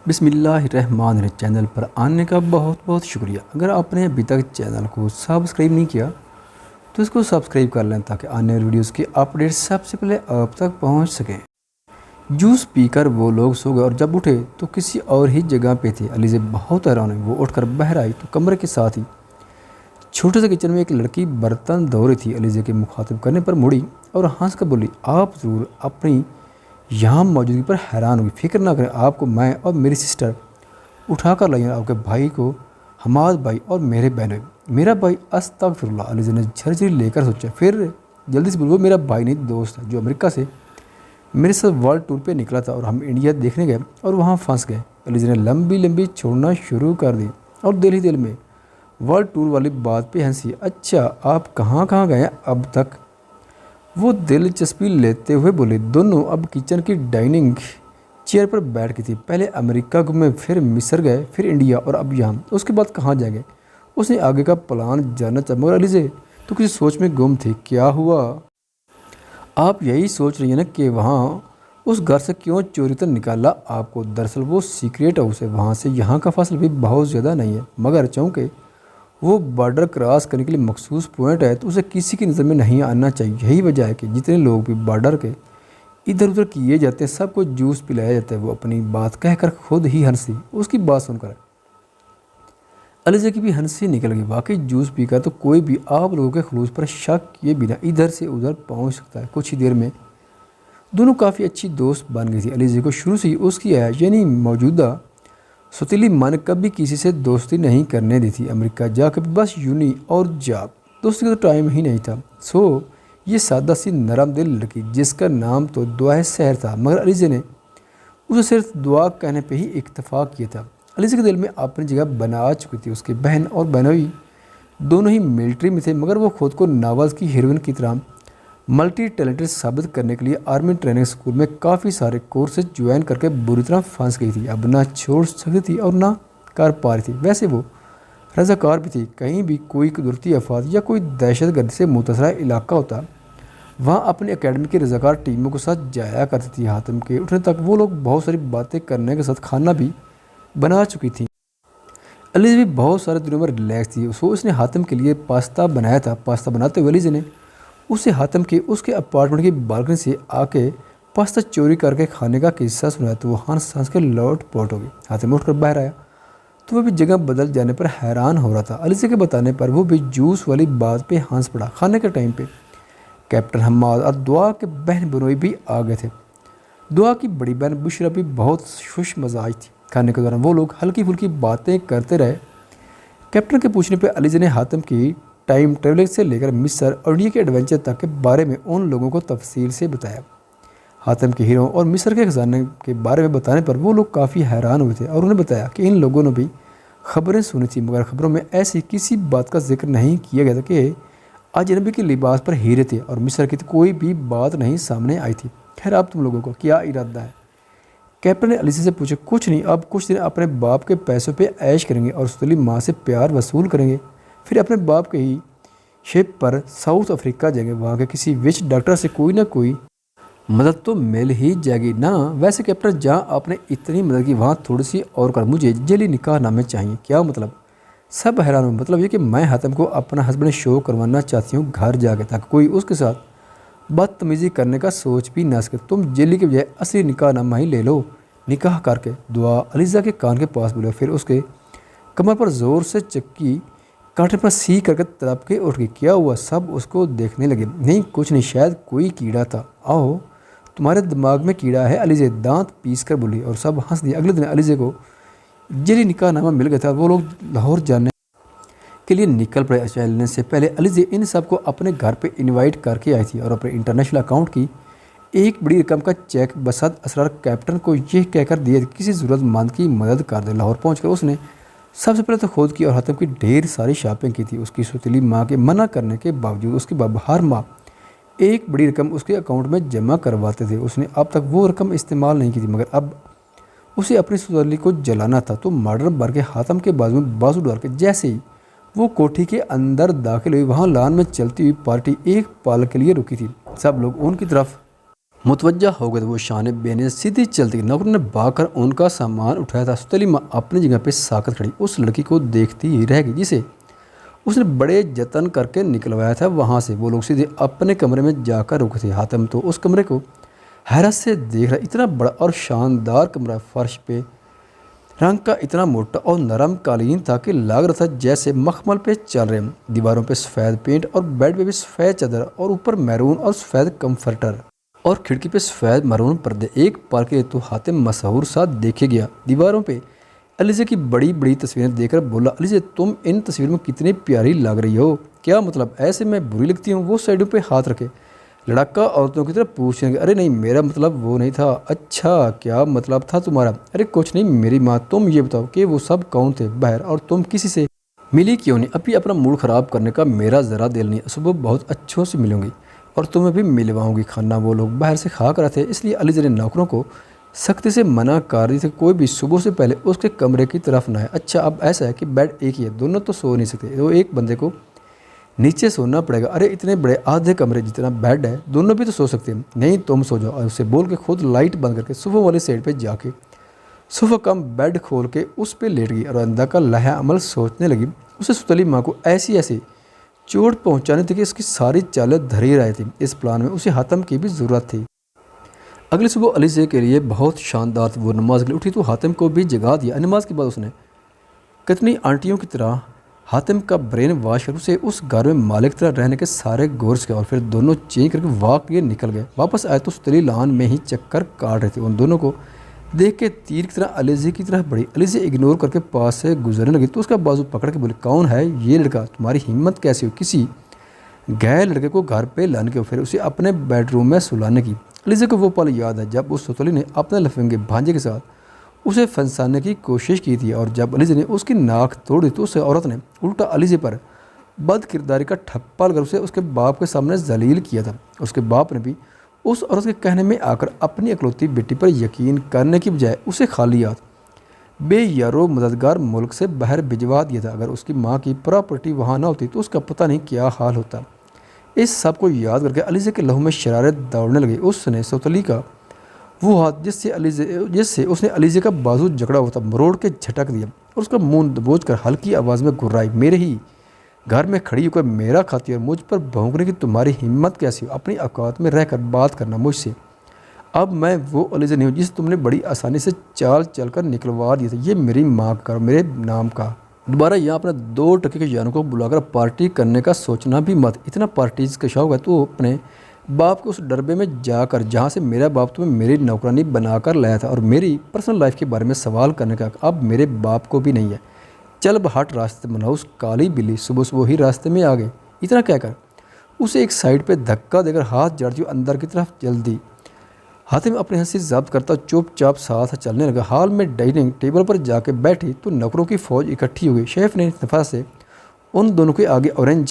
बिस्मिल्लाहिर्रहमानिर्रहीम। चैनल पर आने का बहुत बहुत शुक्रिया। अगर आपने अभी तक चैनल को सब्सक्राइब नहीं किया तो इसको सब्सक्राइब कर लें ताकि आने वाली वीडियोस की अपडेट सबसे पहले आप तक पहुंच सके। जूस पीकर वो लोग सो गए और जब उठे तो किसी और ही जगह पे थे। अलीज़े बहुत हैरान हुई। वो उठकर बाहर आई तो कमरे के साथ ही छोटे से किचन में एक लड़की बर्तन धो रही थी। अलीज़े के मुखातिब करने पर मुड़ी और हंस कर बोली, आप ज़रूर अपनी यहाँ मौजूदगी पर हैरान हुई। फिक्र ना करें, आपको मैं और मेरी सिस्टर उठा कर लाई। आपके भाई को हमाद भाई और मेरे बहन। मेरा भाई अस्तगफिरुल्लाह। अलीज़े ने झरझरी लेकर सोचा, फिर जल्दी से बोलो, मेरा भाई नहीं दोस्त है जो अमेरिका से मेरे साथ वर्ल्ड टूर पे निकला था और हम इंडिया देखने गए और वहाँ फंस गए। अलीज़े ने लंबी लंबी छोड़ना शुरू कर दी और दिल ही दिल में वर्ल्ड टूर वाली बात पे हंसी। अच्छा, आप कहाँ कहाँ गए अब तक? वो दिलचस्पी लेते हुए बोले, दोनों अब किचन की डाइनिंग चेयर पर बैठ गई थी। पहले अमेरिका घूमे, फिर मिस्र गए, फिर इंडिया और अब यहाँ। उसके बाद कहाँ जाएंगे? उसने आगे का प्लान जानना चाहा। मगर अलीज़े तो किसी सोच में गुम थी। क्या हुआ? आप यही सोच रही हैं ना कि वहाँ उस घर से क्यों चोरी तो निकाला आपको? दरअसल वो सीक्रेट हाउस है, वहाँ से यहाँ का फासला भी बहुत ज़्यादा नहीं है। मगर चूँकि वो बॉर्डर क्रॉस करने के लिए मखसूस पॉइंट है तो उसे किसी की नज़र में नहीं आना चाहिए। यही वजह है कि जितने लोग भी बॉर्डर के इधर उधर किए जाते हैं सबको जूस पिलाया जाता है। वो अपनी बात कहकर खुद ही हंसी। उसकी बात सुनकर अलीज़े की भी हंसी निकल गई। वाकई जूस पीकर तो कोई भी आप लोगों के खलूस पर शक किए बिना इधर से उधर पहुंच सकता है। कुछ ही देर में दोनों काफ़ी अच्छी दोस्त बन गई थी। अलीज़े को शुरू से ही उसकी यानी मौजूदा सुतीली मन कभी किसी से दोस्ती नहीं करने दी थी। अमेरिका जाकर बस यूनी और जॉब, दोस्ती का तो टाइम ही नहीं था। ये सादा सी नरम दिल लड़की जिसका नाम तो दुआ शहर था, मगर अलीज़े ने उसे सिर्फ दुआ कहने पे ही इत्तेफाक किया था। अलीज़े के दिल में अपनी जगह बना चुकी थी। उसकी बहन और बहनोई दोनों ही मिलिट्री में थे, मगर वो खुद को नावल्स की हीरोइन की तरह मल्टी टैलेंटेड साबित करने के लिए आर्मी ट्रेनिंग स्कूल में काफ़ी सारे कोर्सेज ज्वाइन करके बुरी तरह फंस गई थी। अब ना छोड़ सकती थी और ना कर पा रही थी। वैसे वो रज़ाकार भी थी। कहीं भी कोई कुदरती आफत या कोई दहशतगर्दी से मुतासरा इलाका होता, वहाँ अपनी एकेडमी की रज़ाकार टीमों के साथ जाया करती थी। हातिम के उठने तक वो लोग बहुत सारी बातें करने के साथ खाना भी बना चुकी थी। अलीज़े भी बहुत सारे दिनों में रिलैक्स थी। उसने हातिम के लिए पास्ता बनाया था। पास्ता बनाते हुए अलीज़े ने उसे हातिम के उसके अपार्टमेंट की बालकनी से आके पास्ता चोरी करके खाने का किस्सा सुनाया तो वो हंस हंस के लौट पोट हो गई। हातिम उठकर बाहर आया तो वह भी जगह बदल जाने पर हैरान हो रहा था। अलीज़े के बताने पर वो भी जूस वाली बात पे हंस पड़ा। खाने के टाइम पे कैप्टन हम्माद और दुआ के बहन बनोई भी आ गए थे। दुआ की बड़ी बहन बुशरा भी बहुत खुश मजाज थी। खाने के दौरान वो लोग हल्की फुल्की बातें करते रहे। कैप्टन के पूछने पर अलीज़े ने हातिम की टाइम ट्रेवलिंग से लेकर मिस्र और इंडिया के एडवेंचर तक के बारे में उन लोगों को तफसील से बताया। हातिम के हीरो और मिस्र के खजाने के बारे में बताने पर वो लोग काफ़ी हैरान हुए थे और उन्हें बताया कि इन लोगों ने भी खबरें सुनी थी, मगर खबरों में ऐसी किसी बात का जिक्र नहीं किया गया था कि अजनबी के लिबास पर हीरे थे और मिस्र की तो कोई भी बात नहीं सामने आई थी। खैर, अब तुम लोगों को क्या इरादा है? कैप्टन ने अलीज़े से पूछा। कुछ नहीं, अब कुछ दिन अपने बाप के पैसों पे ऐश करेंगे और सुतली माँ से प्यार वसूल करेंगे। फिर अपने बाप के ही शिप पर साउथ अफ्रीका जाएंगे। वहाँ के किसी विच डॉक्टर से कोई ना कोई मदद तो मिल ही जाएगी ना। वैसे कैप्टन, जहाँ आपने इतनी मदद की वहाँ थोड़ी सी और कर, मुझे जल्दी निकाह नामे चाहिए। क्या मतलब? सब हैरान हो। मतलब ये कि मैं हातिम को अपना हस्बैंड शो करवाना चाहती हूँ घर जाके, ताकि कोई उसके साथ बदतमीज़ी करने का सोच भी ना सके। तुम जेली के बजाय असली निकाह नामा ही ले लो। निकाह करके दुआ अलीज़ा के कान के पास बोले, फिर उसके कमर पर ज़ोर से चक्की कांटे पर सी करके तड़प के उठ गई। क्या हुआ? सब उसको देखने लगे। नहीं कुछ नहीं, शायद कोई कीड़ा था। आओ, तुम्हारे दिमाग में कीड़ा है, अलीज़े दांत पीस कर बोली और सब हंस दिए। अगले दिन अलीज़े को जेली निकाहनामा मिल गया था। वो लोग लाहौर जाने के लिए निकल पड़े। चलने से पहले अलीज़े इन सबको अपने घर पे इनवाइट करके आई थी और अपने इंटरनेशनल अकाउंट की एक बड़ी रकम का चेक बसात असरार कैप्टन को यह कहकर दिया किसी ज़रूरतमंद की मदद कर दे। लाहौर पहुँच कर उसने सबसे पहले तो खुद की और हातिम की ढेर सारी शॉपिंग की थी। उसकी सुतीली माँ के मना करने के बावजूद उसके बाबा हर माह एक बड़ी रकम उसके अकाउंट में जमा करवाते थे। उसने अब तक वो रकम इस्तेमाल नहीं की थी, मगर अब उसे अपनी सुतीली को जलाना था। तो मर्डर भर के हातिम के बाजू में बाजू डाल के जैसे ही वो कोठी के अंदर दाखिल हुई, वहाँ लान में चलती हुई पार्टी एक पल के लिए रुकी थी। सब लोग उनकी तरफ मुतवज्जा हो गए तो वो शान बेने सीधी चलती गई। नौकर ने भागकर उनका सामान उठाया था। सुतली माँ अपनी जगह पे साकत खड़ी उस लड़की को देखती ही रह गई जिसे उसने बड़े जतन करके निकलवाया था वहाँ से। वो लोग सीधे अपने कमरे में जाकर रुके थे। हातिम तो उस कमरे को हैरत से देख रहा। इतना बड़ा और शानदार कमरा, फर्श पे रंग का इतना मोटा और नरम कालीन था कि लग रहा था जैसे मखमल पे चल रहे हैं। दीवारों पे सफ़ेद पेंट और बेड पे भी सफ़ेद चादर और ऊपर मैरून और सफ़ेद कम्फर्टर और खिड़की पे सफ़ेद मैरून पर्दे। एक पल के तो हातिम मशहूर सा देखे गया। दीवारों पे अलीज़ा की बड़ी बड़ी तस्वीरें देखकर बोला, अलीज़ा तुम इन तस्वीरों में कितनी प्यारी लग रही हो। क्या मतलब, ऐसे मैं बुरी लगती हूँ? वो साइडों पे हाथ रखे लड़का औरतों की तरफ पूछने लगे। अरे नहीं, मेरा मतलब वो नहीं था। अच्छा, क्या मतलब था तुम्हारा? अरे कुछ नहीं मेरी माँ, तुम ये बताओ कि वो सब कौन थे बाहर और तुम किसी से मिली क्यों नहीं? अभी अपना मूड ख़राब करने का मेरा ज़रा दिल नहीं। सुबह बहुत अच्छों से मिलूंगी और तुम्हें भी मिलवाऊंगी। खाना वो लोग बाहर से खा कर थे, इसलिए अलीज़ा ने नौकरों को सख्ती से मना कर दी थी कोई भी सुबह से पहले उसके कमरे की तरफ ना आए। अच्छा, अब ऐसा है कि बेड एक ही है, दोनों तो सो नहीं सकते, तो एक बंदे को नीचे सोना पड़ेगा। अरे इतने बड़े आधे कमरे जितना बेड है, दोनों भी तो सो सकते हैं। नहीं तुम सो जाओ। और उसे बोल के खुद लाइट बंद करके सोफा वाली साइड पे जाके सोफा कम बेड खोल के उस पर लेट गई और अंदा का लहा अमल सोचने लगी। उसे सुतली माँ को ऐसी ऐसी चोट पहुँचानी थी कि इसकी सारी चालें धरी रही थी। इस प्लान में उसे हातिम की भी ज़रूरत थी। अगली सुबह अलीज़ा के लिए बहुत शानदार थी। वो नमाज के लिए उठी तो हातिम को भी जगा दिया। नमाज के बाद उसने कितनी आंटियों की तरह हातिम का ब्रेन वॉश कर उसे उस घर में मालिक तरह रहने के सारे गोर्स किया और फिर दोनों चेंज करके वॉक लिए निकल गए। वापस आए तो सुतली लान में ही चक्कर काट रहे थे। उन दोनों को देख के तीर की तरह अलीज़ा की तरफ बढ़ी। अलीज़ा इग्नोर करके पास से गुजरने लगी तो उसका बाजू पकड़ के बोली, कौन है ये लड़का? तुम्हारी हिम्मत कैसी हो किसी गए लड़के को घर पे लाने के, फिर उसे अपने बेडरूम में सुलाने की? अलीज़ा को वो पल याद है जब उस सुतली ने अपने लफंगे भांजे के साथ उसे फंसाने की कोशिश की थी और जब अलीज़ा ने उसकी नाक तोड़ दी तो उस औरत ने उल्टा अलीज़ा पर बद किरदारी का ठप्पा लगाकर उसे उसके बाप के सामने जलील किया था। उसके बाप ने भी उस औरत के कहने में आकर अपनी अकलौती बेटी पर यकीन करने की बजाय उसे खाली याद बेयारो मददगार मुल्क से बाहर भिजवा दिया था। अगर उसकी माँ की प्रॉपर्टी वहाँ ना होती तो उसका पता नहीं क्या हाल होता। इस सब को याद करके अलीज़ा के लहू में शरारत दौड़ने लगी। उसने सुतली का वो हाथ जिससे उसने अलीज़ा का बाजू जकड़ा हुआ था मरोड़ के झटक दिया और उसका मुंह दबोच कर हल्की आवाज़ में गुर्राई, मेरे ही घर में खड़ी होकर मेरा खाती और मुझ पर भौंकने की तुम्हारी हिम्मत कैसी हो? अपनी औकात में रहकर बात करना मुझसे। अब मैं वो अलीज़ा नहीं हूँ जिसे तुमने बड़ी आसानी से चाल चल कर निकलवा दिया था। ये मेरी माँ का मेरे नाम का। दोबारा यहाँ अपने 2 टके के जानों को बुलाकर पार्टी करने का सोचना भी मत। इतना पार्टीज का शौक है तो अपने बाप को उस डरबे में जाकर जहाँ से मेरा बाप तुम्हें मेरी नौकरानी बनाकर लाया था और मेरी पर्सनल लाइफ के बारे में सवाल करने का अब मेरे बाप को भी नहीं है। चल अब हट रास्ते बना। उस काली बिल्ली सुबह सुबह ही रास्ते में आ गई। इतना कहकर उसे एक साइड पे धक्का देकर हाथ जड़ती हुई अंदर की तरफ चल दी। हातिम अपनी हंसी जब्त करता चुपचाप साथ चलने लगा। हाल में डाइनिंग टेबल पर जाके बैठी तो नौकरों की फौज इकट्ठी हो गई। शेफ ने नफा से उन दोनों के आगे ऑरेंज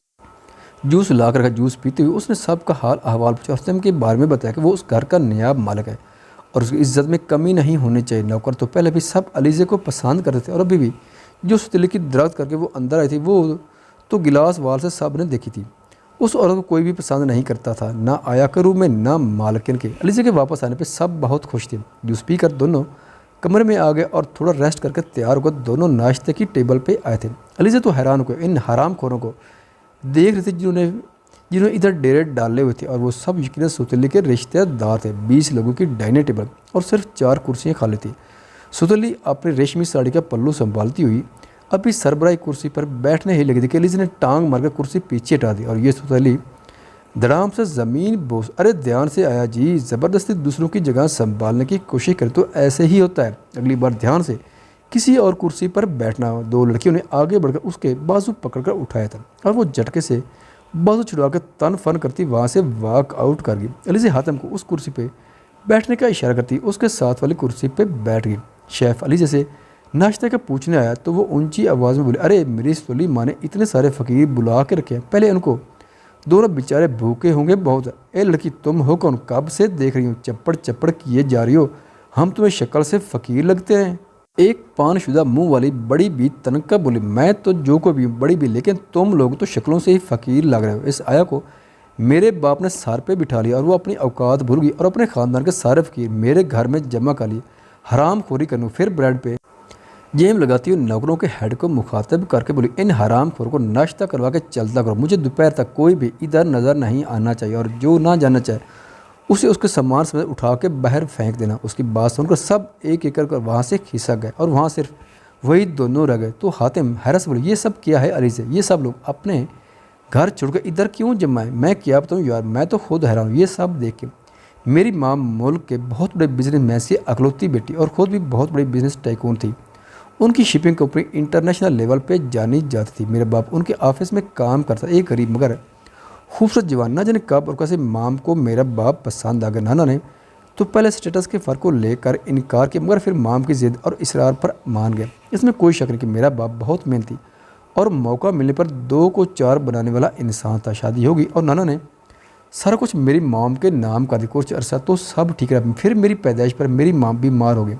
जूस ला कर जूस पीते हुए उसने सबका हाल अहवाल पूछा। हातिम के बारे में बताया कि वो उस घर का नयाब मालिक है और उसकी इज्जत में कमी नहीं होनी चाहिए। नौकर तो पहले भी सब अलीज़ा को पसंद करते थे और अभी भी जो सुतली की दरख्त करके वो अंदर आई थी वो तो गिलास वाल से सब ने देखी थी। उस औरत को कोई भी पसंद नहीं करता था, ना आया के रूप में ना मालकिन के। अलीज़ा के वापस आने पे सब बहुत खुश थे। जूस पी कर दोनों कमरे में आ गए और थोड़ा रेस्ट करके तैयार होकर दोनों नाश्ते की टेबल पे आए थे। अलीज़ा तो हैरान हो गए इन हराम खोरों को देख रहे थे जिन्होंने इधर डेरे डाले हुए थे और वो सब यकीनन सुतली के रिश्तेदार थे। 20 लोगों की डाइनिंग टेबल और सिर्फ 4 कुर्सियाँ खाली थी। सुतली अपनी रेशमी साड़ी का पल्लू संभालती हुई अभी सरबराही कुर्सी पर बैठने ही लगी थी कि अलीज़ा ने टांग मारकर कुर्सी पीछे हटा दी और ये सुतली धड़ाम से ज़मीन बोस। अरे ध्यान से आया जी, ज़बरदस्ती दूसरों की जगह संभालने की कोशिश करे तो ऐसे ही होता है। अगली बार ध्यान से किसी और कुर्सी पर बैठना। 2 लड़कियों ने आगे बढ़कर उसके बाजू पकड़कर उठाया था और वो झटके से बाजू छुड़ा कर तन फन करती वहाँ से वॉक आउट कर गई। अलीज़ा हातिम को उस कुर्सी पे बैठने का इशारा करती उसके साथ वाली कुर्सी पे बैठ गई। शेफ अलीज़ा से नाश्ते का पूछने आया तो वो ऊंची आवाज़ में बोली, अरे मेरी सुतली माँ ने इतने सारे फ़कीर बुला के रखे हैं, पहले उनको दोनों बेचारे भूखे होंगे बहुत। ए लड़की तुम हो कौन? कब से देख रही हूँ चप्पड़ चप्पड़ किए जा रही हो। हम तुम्हें शक्ल से फ़कीर लगते हैं? एक पानशुदा मुंह वाली बड़ी भी तनका बोली, मैं तो जो को भी बड़ी भी, लेकिन तुम लोग तो शक्लों से ही फ़कीर लग रहे हो। इस आया को मेरे बाप ने सर पे बिठा लिया और वो अपनी औकात भूल गई और अपने ख़ानदान के सारे फ़कीर मेरे घर में जमा कर लिए। हराम खोरी करूँ फिर ब्रेड पे जेम लगाती हुई नौकरों के हेड को मुखातब करके बोली, इन हराम खोर को नाश्ता करवा के चलता करो, मुझे दोपहर तक कोई भी इधर नज़र नहीं आना चाहिए और जो ना जाना चाहे उसे उसके सामान समेत उठा के बाहर फेंक देना। उसकी बात सुनकर सब एक एक कर वहाँ से खिसक गए और वहाँ सिर्फ वही दोनों रह गए। तो हातिम हैरत से बोले, ये सब क्या है अली से, ये सब लोग अपने घर छोड़ के इधर क्यों जमा है? मैं क्या बताऊँ यार, मैं तो खुद हैरान हूँ ये सब देख के। मेरी माँ मुल्क के बहुत बड़े बिजनेस मैन से अकलौती बेटी और ख़ुद भी बहुत बड़ी बिजनेस टाइकून थी। उनकी शिपिंग कंपनी इंटरनेशनल लेवल पे जानी जाती थी। मेरे बाप उनके ऑफिस में काम करता, एक गरीब मगर खूबसूरत जवान। ना जाने कब और कैसे माम को मेरा बाप पसंद आ गया। नाना ने तो पहले स्टेटस के फ़र्क को लेकर इनकार किया मगर फिर माम की ज़िद और इसरार पर मान गए। इसमें कोई शक नहीं कि मेरा बाप बहुत मेहनती और मौका मिलने पर 2 को 4 बनाने वाला इंसान था। शादी होगी और नाना ने सारा कुछ मेरी माम के नाम कर दिया। कुछ अरसा तो सब ठीक रहा, फिर मेरी पैदाइश पर मेरी माम बीमार हो गई।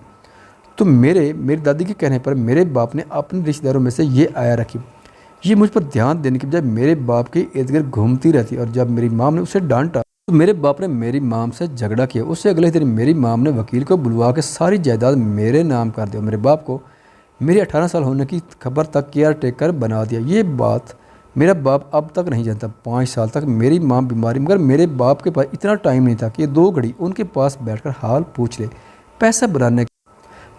तो मेरी दादी के कहने पर मेरे बाप ने अपने रिश्तेदारों में से ये आया रखी। ये मुझ पर ध्यान देने के बजाय मेरे बाप के इर्द गिर्द घूमती रहती और जब मेरी माम ने उसे डांटा तो मेरे बाप ने मेरी माम से झगड़ा किया। उससे अगले दिन मेरी माम ने वकील को बुलवा के सारी जायदाद मेरे नाम कर दिया। मेरे बाप को मेरी 18 साल होने की खबर तक केयर टेकर बना दिया। ये बात मेरा बाप अब तक नहीं जानता। 5 साल तक मेरी माम बीमारी मगर मेरे बाप के पास इतना टाइम नहीं था कि 2 घड़ी उनके पास बैठकर हाल पूछ ले। पैसा बनाने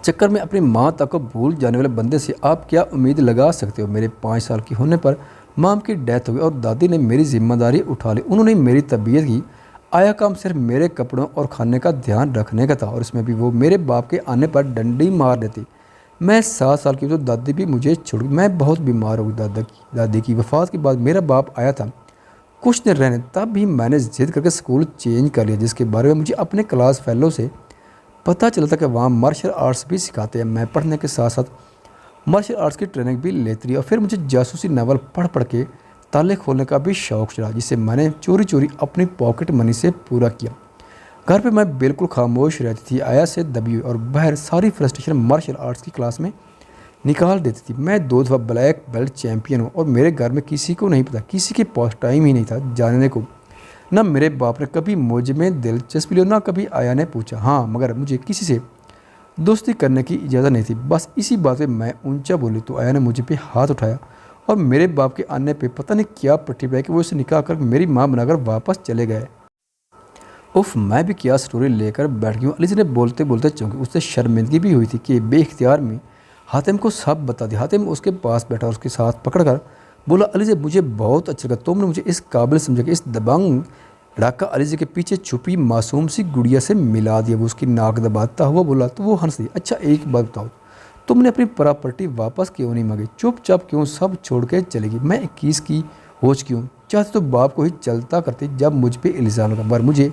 चक्कर में अपनी माँ तक को भूल जाने वाले बंदे से आप क्या उम्मीद लगा सकते हो? मेरे 5 साल की होने पर माम की डेथ हो गई और दादी ने मेरी जिम्मेदारी उठा ली। उन्होंने मेरी तबीयत की आया काम सिर्फ मेरे कपड़ों और खाने का ध्यान रखने का था और इसमें भी वो मेरे बाप के आने पर डंडी मार देती। मैं 7 साल की तो दादी भी मुझे छोड़ गई। मैं बहुत बीमार हो गई। दादी की वफ़ात के बाद मेरा बाप आया था कुछ दिन रहने, तब भी मैंने जिद करके स्कूल चेंज कर लिया जिसके बारे में मुझे अपने क्लास फेलो से पता चला था कि वहाँ मार्शल आर्ट्स भी सिखाते हैं। मैं पढ़ने के साथ साथ मार्शल आर्ट्स की ट्रेनिंग भी लेती रही और फिर मुझे जासूसी नावल पढ़ पढ़ के ताले खोलने का भी शौक़ चढ़ा जिसे मैंने चोरी चोरी अपनी पॉकेट मनी से पूरा किया। घर पे मैं बिल्कुल खामोश रहती थी, आया से दबी हुई और बाहर सारी फ्रस्ट्रेशन मार्शल आर्ट्स की क्लास में निकाल देती थी। मैं 2 दफ़ा ब्लैक बेल्ट चैम्पियन हूँ और मेरे घर में किसी को नहीं पता, किसी के पास टाइम ही नहीं था जानने को। ना मेरे बाप ने कभी मुझ में दिलचस्पी ली, ना कभी आया ने पूछा। हाँ, मगर मुझे किसी से दोस्ती करने की इजाज़त नहीं थी। बस इसी बात पे मैं ऊंचा बोली तो आया ने मुझे पे हाथ उठाया और मेरे बाप के आने पे पता नहीं क्या पट्टी बनाई कि वो इसे निकाह कर मेरी माँ बनाकर वापस चले गए। उफ, मैं भी क्या स्टोरी लेकर बैठ गई हूँ। अली ने बोलते बोलते चौंकी। उससे शर्मिंदगी भी हुई थी कि बेइख्तियार में हातिम को सब बता दिया। हातिम उसके पास बैठा और उसके साथ पकड़कर बोला, अली जी मुझे बहुत अच्छा लगा, तुमने मुझे इस काबिल समझा कि इस दबंग लड़का अली जी के पीछे छुपी मासूम सी गुड़िया से मिला दिया। वो उसकी नाक दबाता हुआ बोला तो वो हंस दी। अच्छा एक बात बताओ, तुमने अपनी प्रॉपर्टी वापस क्यों नहीं मांगी? चुपचाप क्यों सब छोड़ के चलेगी? मैं 21 की होश क्यों? चाहते तो बाप को ही चलता करते जब मुझ पर इल्ज़ाम लगा। पर मुझे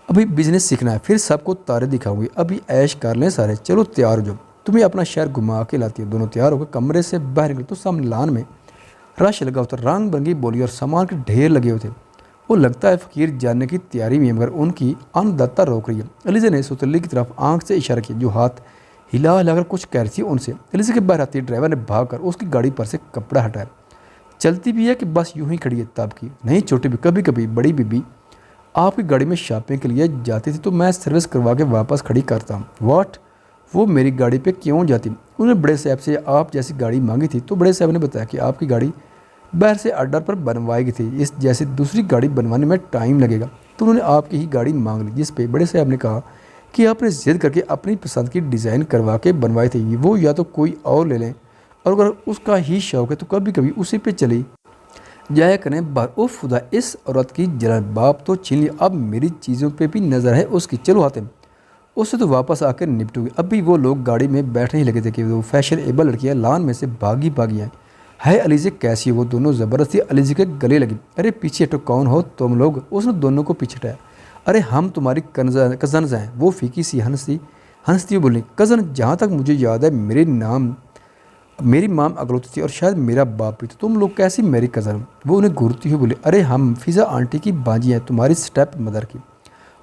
अभी बिजनेस सीखना है, फिर सबको तारे दिखाऊंगी। अभी ऐश कर लें सारे, चलो तैयार हो जाओ, तुम्हें अपना शहर घुमा के लाती है। दोनों तैयार होकर कमरे से बाहर निकले तो सामने लान में रश लगा होता, रंग बिरंगी बोली और सामान के ढेर लगे होते। वो लगता है फ़कीर जानने की तैयारी में है मगर उनकी अन्नदाता रोक रही है। अलीज़ा ने सुतली की तरफ आंख से इशारा किया जो हाथ हिला हिलाकर कुछ कह रही थी उनसे। अलीज़ा के बाहर आती ड्राइवर ने भागकर उसकी गाड़ी पर से कपड़ा हटाया। चलती भी है कि बस यूं ही खड़ी है तब की? नहीं छोटी भी, कभी कभी बड़ी बीबी आपकी गाड़ी में शॉपिंग के लिए जाती थी तो मैं सर्विस करवा के वापस खड़ी करता हूँ। वाट, वो मेरी गाड़ी पे क्यों जाती? उन्होंने बड़े साहब से आप जैसी गाड़ी मांगी थी तो बड़े साहब ने बताया कि आपकी गाड़ी बाहर से ऑर्डर पर बनवाई गई थी, इस जैसी दूसरी गाड़ी बनवाने में टाइम लगेगा। तो उन्होंने आपकी ही गाड़ी मांग ली जिस पे बड़े साहब ने कहा कि आपने जिद करके अपनी पसंद की डिज़ाइन करवा के बनवाई थी, वो या तो कोई और ले लें और अगर उसका ही शौक़ है तो कभी कभी उसी पे चली जाया करें बाहर। ओ खुदा, इस औरत की जलन बाप तो छीन लिया, अब मेरी चीज़ों पे भी नज़र है उसकी। चलो हातिम, उससे तो वापस आकर निपटोगे। अभी वो लोग गाड़ी में बैठने ही लगे थे कि वो फैशनेबल लड़कियाँ लान में से भागी भागी आएँ। है अलीज़े कैसी? वो दोनों ज़बरदस्ती अलीज़े के गले लगी। अरे पीछे हटो, कौन हो तुम लोग? उसने दोनों को पीछे हटाया। अरे हम तुम्हारी कज़न्स हैं। वो फीकी सी हंसती बोली, कज़न? जहाँ तक मुझे याद है मेरी माम अगलौती थी और शायद मेरा बाप भी। तो तुम लोग कैसी मेरी कज़न? वो उन्हें घूरती हुई बोली, अरे हम फिज़ा आंटी की बाजी हैं, तुम्हारी स्टेप मदर की,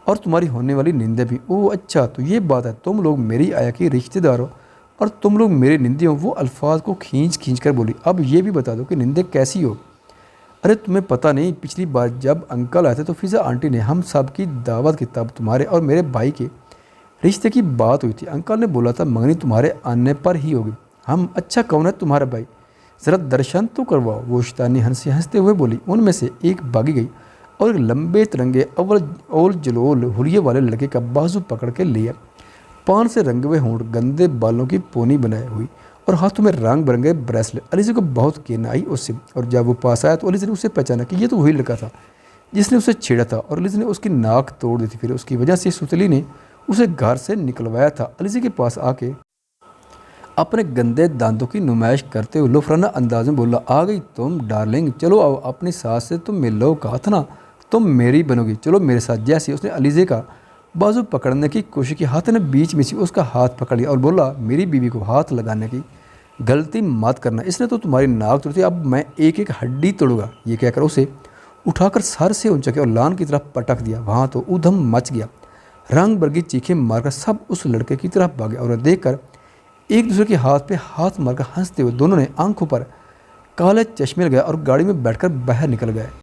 और तुम्हारी होने वाली निंदे भी। ओह अच्छा, तो ये बात है, तुम लोग मेरी आया की रिश्तेदार हो और तुम लोग मेरे निंदे हो। वो अल्फाज को खींच कर बोली, अब ये भी बता दो कि निंदे कैसी हो? अरे तुम्हें पता नहीं, पिछली बार जब अंकल आए थे तो फिज़ा आंटी ने हम सब की दावत की, तब तुम्हारे और मेरे भाई के रिश्ते की बात हुई थी। अंकल ने बोला था मंगनी तुम्हारे आने पर ही होगी। हम अच्छा कौन है तुम्हारा भाई, ज़रा दर्शन तो करवाओ। वो शैतानी हंसी हंसते हुए बोली। उनमें से एक भागी गई और एक लंबे तिरंगे अव्वल और जलोल हुलिये वाले लड़के का बाजू पकड़ के लिया। पान से रंगे हुए होंठ, गंदे बालों की पोनी बनाई हुई और हाथों में रंग बिरंगे ब्रेसलेट। अलीज़ा को बहुत घिन आई उससे, और जब वो पास आया तो अलीज़ा ने उसे पहचाना कि ये तो वही लड़का था जिसने उसे छेड़ा था, और अलीज़ा ने उसकी नाक तोड़ दी थी। फिर उसकी वजह से सुतली ने उसे घर से निकलवाया था। अलीज़ा के पास आके अपने गंदे दांतों की नुमाइश करते हुए लुफराना अंदाज में बोला, आ गई तुम डार्लिंग, चलो आओ अपनी सास से तुम मिल लो, कहा था ना तुम मेरी बनोगी, चलो मेरे साथ। जैसे उसने अलीज़ा का बाजू पकड़ने की कोशिश की, हाथ ने बीच में से उसका हाथ पकड़ लिया और बोला, मेरी बीवी को हाथ लगाने की गलती मत करना, इसने तो तुम्हारी नाक तोड़ी थी, अब मैं एक एक हड्डी तोड़ूंगा। ये कहकर उसे उठाकर सर से ऊंचा किया और लान की तरफ पटक दिया। वहाँ तो ऊधम मच गया। रंग बरगी चीखें मारकर सब उस लड़के की तरफ भागे और देखकर एक दूसरे के हाथ पे हाथ मारकर हंसते हुए दोनों ने आंखों पर काले चश्मे लगाए और गाड़ी में बैठकर बाहर निकल गए।